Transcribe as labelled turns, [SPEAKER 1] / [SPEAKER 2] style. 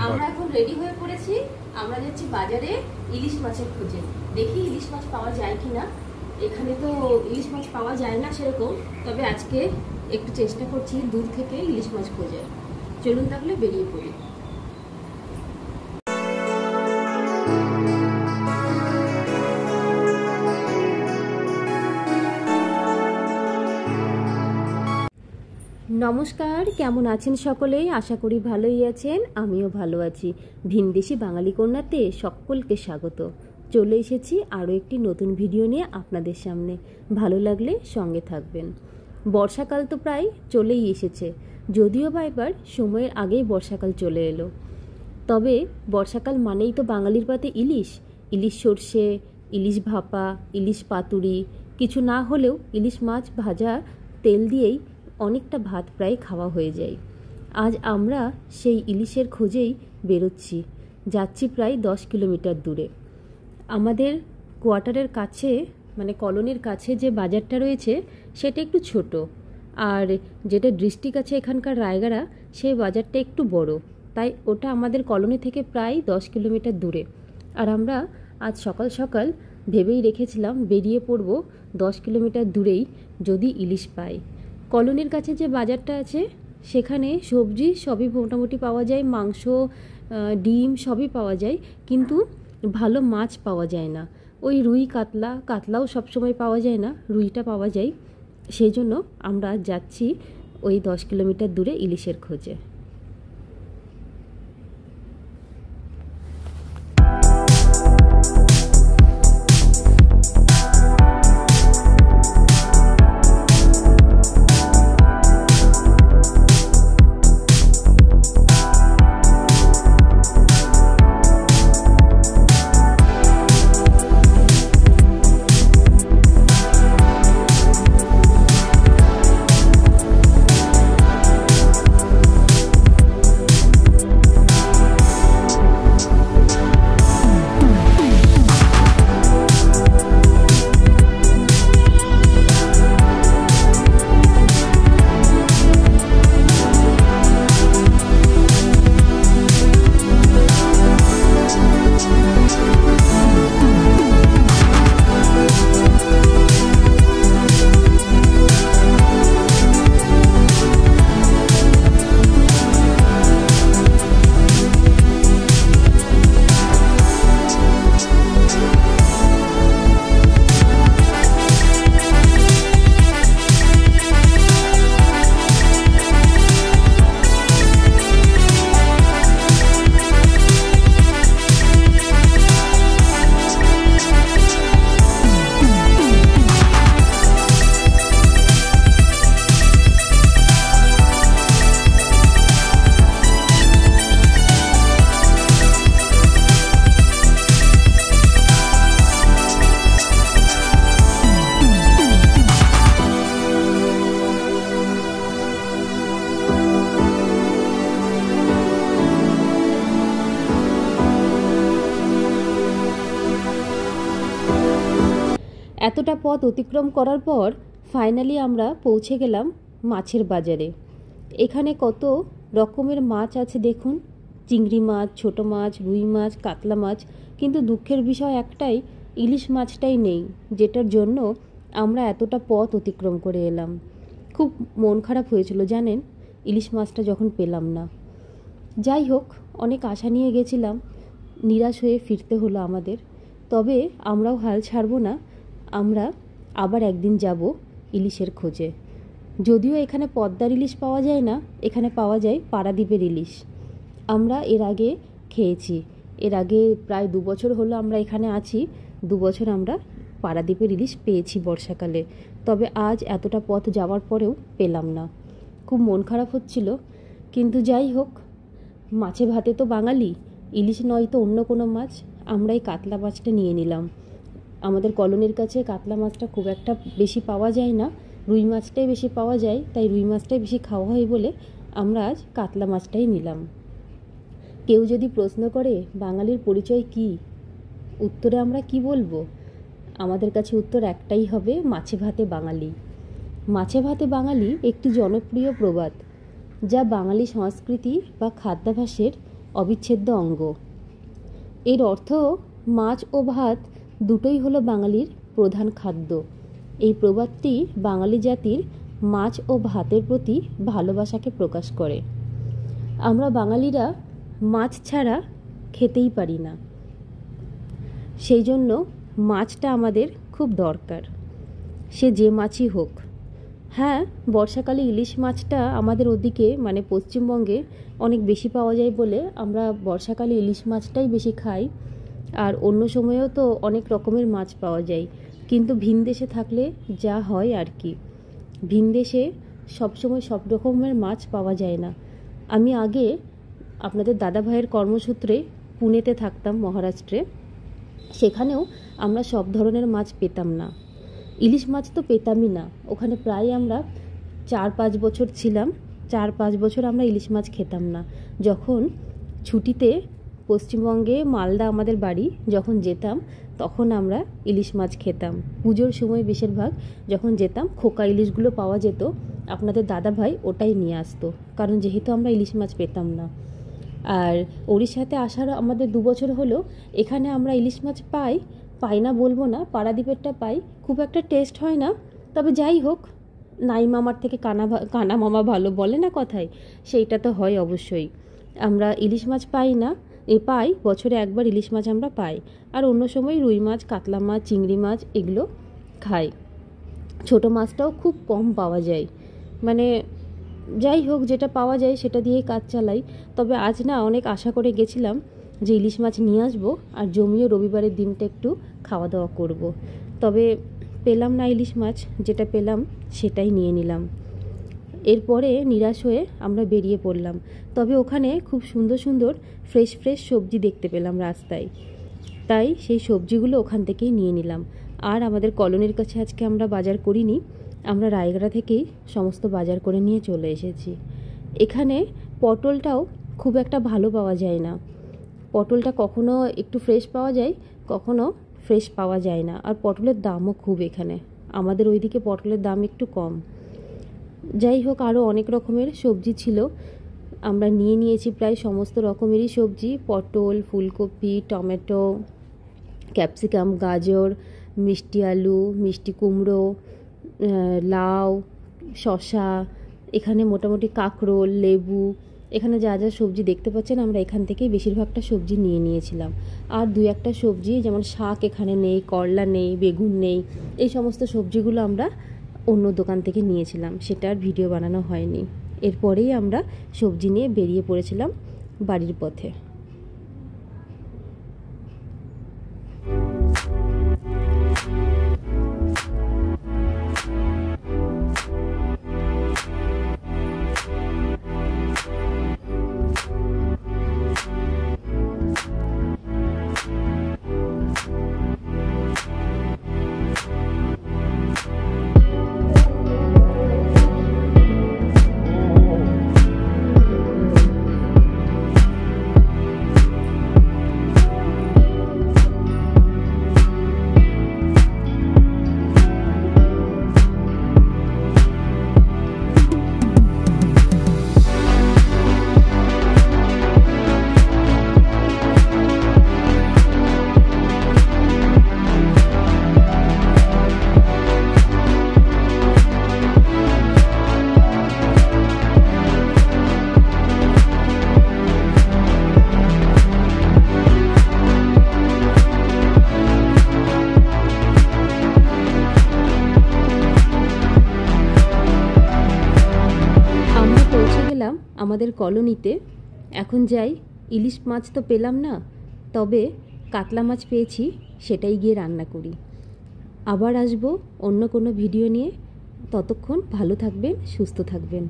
[SPEAKER 1] আমরা এখন রেডি হয়ে পড়েছি। আমরা যাচ্ছি বাজারে ইলিশ মাছের খোঁজে। দেখি ইলিশ মাছ পাওয়া যায় কিনা। এখানে তো ইলিশ মাছ পাওয়া যায় না সেরকম, তবে আজকে একটু চেষ্টা করছি দূর থেকে ইলিশ মাছ খোঁজে। চলুন তাহলে বেরিয়ে পড়ি। নমস্কার, কেমন আছেন সকলেই? আশা করি ভালোই আছেন, আমিও ভালো আছি। ভিনদেশি বাঙালি কন্যাতে সকলকে স্বাগত। চলে এসেছি আরও একটি নতুন ভিডিও নিয়ে আপনাদের সামনে। ভালো লাগলে সঙ্গে থাকবেন। বর্ষাকাল তো প্রায় চলেই এসেছে, যদিও বা এবার সময়ের আগেই বর্ষাকাল চলে এলো। তবে বর্ষাকাল মানেই তো বাঙালির পাতে ইলিশ, ইলিশ সর্ষে, ইলিশ ভাপা, ইলিশ পাতুরি, কিছু না হলেও ইলিশ মাছ ভাজা তেল দিয়েই অনেকটা ভাত প্রায় খাওয়া হয়ে যায়। আজ আমরা সেই ইলিশের খোঁজেই বেরোচ্ছি। যাচ্ছি প্রায় 10 কিলোমিটার দূরে। আমাদের কোয়ার্টারের কাছে, মানে কলোনির কাছে যে বাজারটা রয়েছে সেটা একটু ছোট, আর যেটা ডিস্ট্রিক্ট আছে এখানকার রায়গড়া, সেই বাজারটা একটু বড়। তাই ওটা আমাদের কলোনি থেকে প্রায় 10 কিলোমিটার দূরে। আর আমরা আজ সকাল সকাল ভেবেই রেখেছিলাম বেরিয়ে পড়ব 10 কিলোমিটার দূরেই যদি ইলিশ পাই। কলোনির কাছে যে বাজারটা আছে সেখানে সবজি সবই মোটামুটি পাওয়া যায়, মাংস, ডিম সবই পাওয়া যায়, কিন্তু ভালো মাছ পাওয়া যায় না। ওই রুই কাতলাও সবসময় পাওয়া যায় না, রুইটা পাওয়া যায়। সেই জন্য আমরা যাচ্ছি ওই 10 কিলোমিটার দূরে ইলিশের খোঁজে। এতটা পথ অতিক্রম করার পর ফাইনালি আমরা পৌঁছে গেলাম মাছের বাজারে। এখানে কত রকমের মাছ আছে দেখুন, চিংড়ি মাছ, ছোট মাছ, রুই মাছ, কাতলা মাছ, কিন্তু দুঃখের বিষয় একটাই, ইলিশ মাছটাই নেই, যেটার জন্য আমরা এতটা পথ অতিক্রম করে এলাম। খুব মন খারাপ হয়েছিল জানেন, ইলিশ মাছটা যখন পেলাম না। যাই হোক, অনেক আশা নিয়ে গেছিলাম, নিরাশ হয়ে ফিরতে হলো আমাদের। তবে আমরাও হাল ছাড়বো না, আমরা আবার একদিন যাব ইলিশের খোঁজে। যদিও এখানে পদ্মার ইলিশ পাওয়া যায় না, এখানে পাওয়া যায় পারাদ্বীপের ইলিশ। আমরা এর আগে খেয়েছি, এর আগে প্রায় 2 বছর হলো আমরা এখানে আছি। 2 বছর আমরা পারাদ্বীপের ইলিশ পেয়েছি বর্ষাকালে। তবে আজ এতটা পথ যাওয়ার পরেও পেলাম না, খুব মন খারাপ হচ্ছিল। কিন্তু যাই হোক, মাছে ভাতে তো বাঙালি, ইলিশ নয় তো অন্য কোনো মাছ। আমরা এই কাতলা মাছটা নিয়ে নিলাম। আমাদের কলোনির কাছে কাতলা মাছটা খুব একটা বেশি পাওয়া যায় না, রুই মাছটাই বেশি পাওয়া যায়, তাই রুই মাছটাই বেশি খাওয়া হয় বলে আমরা আজ কাতলা মাছটাই নিলাম। কেউ যদি প্রশ্ন করে বাঙালির পরিচয় কি, উত্তরে আমরা কি বলবো? আমাদের কাছে উত্তর একটাই হবে, মাছে ভাতে বাঙালি। মাছে ভাতে বাঙালি একটি জনপ্রিয় প্রবাদ, যা বাঙালি সংস্কৃতি বা খাদ্যাভ্যাসের অবিচ্ছেদ্য অঙ্গ। এর অর্থ মাছ ও ভাত দুটোই হলো বাঙালির প্রধান খাদ্য। এই প্রবাদটি বাঙালি জাতির মাছ ও ভাতের প্রতি ভালোবাসাকে প্রকাশ করে। আমরা বাঙালিরা মাছ ছাড়া খেতেই পারি না, সেই জন্য মাছটা আমাদের খুব দরকার, সে যে মাছই হোক। হ্যাঁ, বর্ষাকালে ইলিশ মাছটা আমাদের ওদিকে মানে পশ্চিমবঙ্গে অনেক বেশি পাওয়া যায় বলে আমরা বর্ষাকালে ইলিশ মাছটাই বেশি খাই। আর অন্য সময়েও তো অনেক রকমের মাছ পাওয়া যায়, কিন্তু ভিন দেশে থাকলে যা হয় আর কি, ভিন দেশে সবসময় সব রকমের মাছ পাওয়া যায় না। আমি আগে আপনাদের দাদা ভাইয়ের কর্মসূত্রে পুনেতে থাকতাম, মহারাষ্ট্রে। সেখানেও আমরা সব ধরনের মাছ পেতাম না, ইলিশ মাছ তো পেতামই না। ওখানে প্রায় আমরা 4-5 বছর ছিলাম, 4-5 বছর আমরা ইলিশ মাছ খেতাম না। যখন ছুটিতে পশ্চিমবঙ্গে মালদা আমাদের বাড়ি, যখন যেতাম তখন আমরা ইলিশ মাছ খেতাম। পুজোর সময় বেশিরভাগ যখন যেতাম, খোকা ইলিশগুলো পাওয়া যেত, আপনাদের দাদা ভাই ওটাই নিয়ে আসতো, কারণ যেহেতু আমরা ইলিশ মাছ পেতাম না। আর ওড়িশাতে আসার আমাদের 2 বছর হলো, এখানে আমরা ইলিশ মাছ পাই না বলবো না, পারাদ্বীপেরটা পাই, খুব একটা টেস্ট হয় না। তবে যাই হোক, নাই মামার থেকে কানা মামা ভালো বলে না কথায়, সেইটা তো হয় অবশ্যই। আমরা ইলিশ মাছ পাই বছরে একবার ইলিশ মাছ আমরা পাই। আর অন্য সময় রুই মাছ, কাতলা মাছ, চিংড়ি মাছ এগুলো খাই। ছোট মাছটাও খুব কম পাওয়া যায়, মানে যাই হোক, যেটা পাওয়া যায় সেটা দিয়েই কাজ চালাই। তবে আজ না অনেক আশা করে গেছিলাম যে ইলিশ মাছ নিয়ে আসবো আর জমিয়ে রবিবারের দিনটা একটু খাওয়া দাওয়া করব। তবে পেলাম না ইলিশ মাছ, যেটা পেলাম সেটাই নিয়ে নিলাম। এরপরে নিরাশ হয়ে আমরা বেরিয়ে পড়লাম। তবে ওখানে খুব সুন্দর সুন্দর ফ্রেশ সবজি দেখতে পেলাম রাস্তায়, তাই সেই সবজিগুলো ওখান থেকেই নিয়ে নিলাম। আর আমাদের কলোনির কাছে আজকে আমরা বাজার করিনি, আমরা রায়গড়া থেকেই সমস্ত বাজার করে নিয়ে চলে এসেছি। এখানে পটলটাও খুব একটা ভালো পাওয়া যায় না, পটলটা কখনো একটু ফ্রেশ পাওয়া যায়, কখনো ফ্রেশ পাওয়া যায় না। আর পটলের দামও খুব, এখানে আমাদের ওইদিকে পটলের দাম একটু কম। যাই হোক, আরও অনেক রকমের সবজি ছিল, আমরা নিয়ে নিয়েছি প্রায় সমস্ত রকমেরই সবজি। পটল, ফুলকপি, টমেটো, ক্যাপসিকাম, গাজর, মিষ্টি আলু, মিষ্টি কুমড়ো, লাউ, শসা, এখানে মোটামুটি কাঁকরোল, লেবু, এখানে যা যা সবজি দেখতে পাচ্ছেন আমরা এখান থেকেই বেশিরভাগটা সবজি নিয়ে নিয়েছিলাম। আর 2-1টা সবজি, যেমন শাক এখানে নেই, করলা নেই, বেগুন নেই, এই সমস্ত সবজিগুলো আমরা অন্য দোকান থেকে নিয়েছিলাম, সেটা আর ভিডিও বানানো হয়নি। এরপরেই আমরা সবজি নিয়ে বেরিয়ে পড়েছিলাম বাড়ির পথে। আমাদের কলোনিতে। এখন যাই, ইলিশ মাছ তো পেলাম না, তবে কাতলা মাছ পেয়েছি, সেটাই গিয়ে রান্না করি। আবার আসবো অন্য কোনো ভিডিও নিয়ে, ততক্ষণ ভালো থাকবেন, সুস্থ থাকবেন।